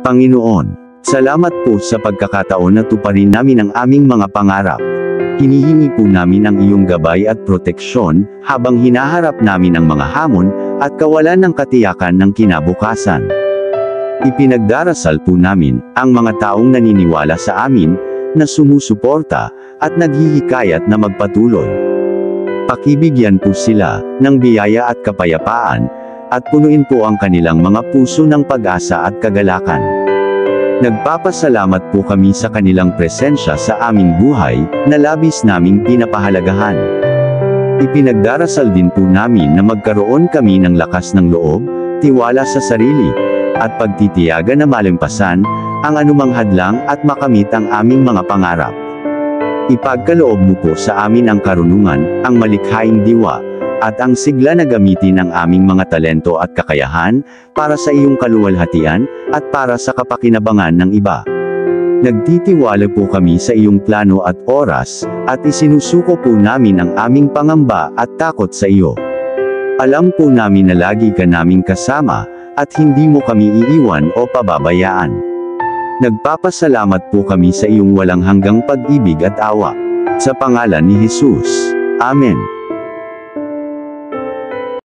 Panginoon, salamat po sa pagkakataon na tuparin namin ang aming mga pangarap. Hinihingi po namin ang iyong gabay at proteksyon, habang hinaharap namin ang mga hamon, at kawalan ng katiyakan ng kinabukasan. Ipinagdarasal po namin, ang mga taong naniniwala sa amin, na sumusuporta, at naghihikayat na magpatuloy. Pakibigyan po sila, ng biyaya at kapayapaan, at punuin po ang kanilang mga puso ng pag-asa at kagalakan. Nagpapasalamat po kami sa kanilang presensya sa aming buhay, na labis naming pinapahalagahan. Ipinagdarasal din po namin na magkaroon kami ng lakas ng loob, tiwala sa sarili, at pagtitiyaga na malampasan ang anumang hadlang at makamit ang aming mga pangarap. Ipagkaloob mo po sa amin ang karunungan, ang malikhaing diwa, at ang sigla na gamitin ang aming mga talento at kakayahan, para sa iyong kaluwalhatian, at para sa kapakinabangan ng iba. Nagtitiwala po kami sa iyong plano at oras, at isinusuko po namin ang aming pangamba at takot sa iyo. Alam po namin na lagi ka naming kasama, at hindi mo kami iiwan o pababayaan. Nagpapasalamat po kami sa iyong walang hanggang pag-ibig at awa. Sa pangalan ni Jesus. Amen.